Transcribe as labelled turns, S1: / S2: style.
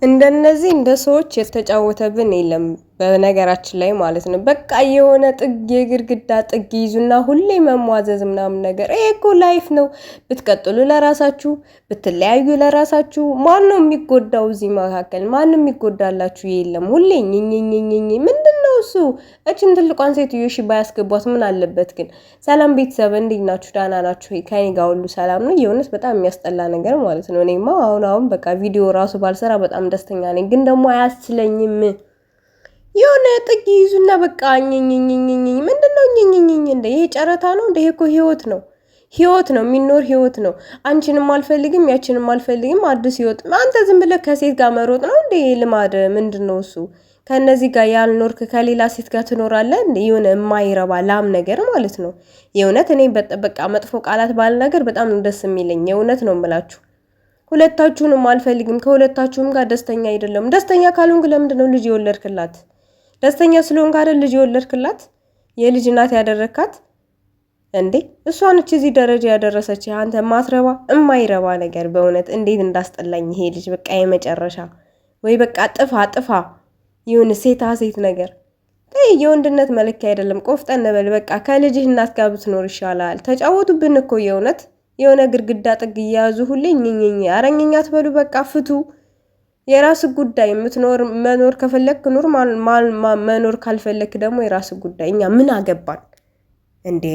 S1: እንደነዚህ እንደ ሰዎች የተጫወተብን የለም በነገራችን ላይ ማለት ነው። በቃ የሆነ ጥግ የግድግዳ ጥግ ይዙና ሁሌ መሟዘዝ ምናምን ነገር ይሄ እኮ ላይፍ ነው። ብትቀጥሉ ለራሳችሁ ብትለያዩ ለራሳችሁ። ማን ነው የሚጎዳው? እዚህ መካከል ማንም የሚጎዳላችሁ የለም። ሁሌ ኝኝኝኝኝ ምንድነው እሱ? እችን ትልቋን ሴትዮ እሺ ባያስገቧት ምን አለበት ግን? ሰላም ቤተሰብ እንዴት ናችሁ? ደህና ናችሁ? ከኔ ጋር ሁሉ ሰላም ነው። የእውነት በጣም የሚያስጠላ ነገር ማለት ነው። እኔማ አሁን በቃ ቪዲዮ ራሱ ባልሰራ በጣም ደስተኛ ነኝ፣ ግን ደግሞ አያስችለኝም። የሆነ ጥግ ይዙና በቃ ኝኝኝኝኝ ምንድነው ኝኝኝኝ? እንደ ይሄ ጨረታ ነው እንደ ይሄ እኮ ህይወት ነው የሚኖር ህይወት ነው። አንቺንም አልፈልግም ያቺንም አልፈልግም አዲስ ህይወት። አንተ ዝም ብለህ ከሴት ጋር መሮጥ ነው እንደ ልማድ ምንድነው እሱ? ከነዚህ ጋር ያልኖርክ ከሌላ ሴት ጋር ትኖራለህ እንደ የሆነ የማይረባ ላም ነገር ማለት ነው። የእውነት እኔ በቃ መጥፎ ቃላት ባል ነገር በጣም ደስ የሚለኝ የእውነት ነው የምላችሁ። ሁለታችሁንም አልፈልግም፣ ከሁለታችሁም ጋር ደስተኛ አይደለም። ደስተኛ ካልሆንክ ለምንድነው ልጅ የወለድክላት? ደስተኛ ስለሆንክ አይደል ልጅ የወለድክላት? የልጅ እናት ያደረካት እንዴ? እሷ ነች እዚህ ደረጃ ያደረሰች። አንተ ማትረባ የማይረባ ነገር በእውነት እንዴት እንዳስጠላኝ ይሄ ልጅ በቃ የመጨረሻ። ወይ በቃ ጥፋ ይሁን ሴታ ሴት ነገር የወንድነት መለኪያ አይደለም። ቆፍጠን በል በቃ ከልጅህ እናት ጋር ብትኖር ይሻላል። ተጫወቱብን እኮ የእውነት የሆነ ግድግዳ ጥግ እያያዙ ሁሌ ኝኝኝ። አረኝኛ ትበሉ በቃ ፍቱ። የራስ ጉዳይ። መኖር ከፈለክ ኑር፣ መኖር ካልፈለክ ደግሞ የራስ ጉዳይ። እኛ ምን አገባን እንዴ?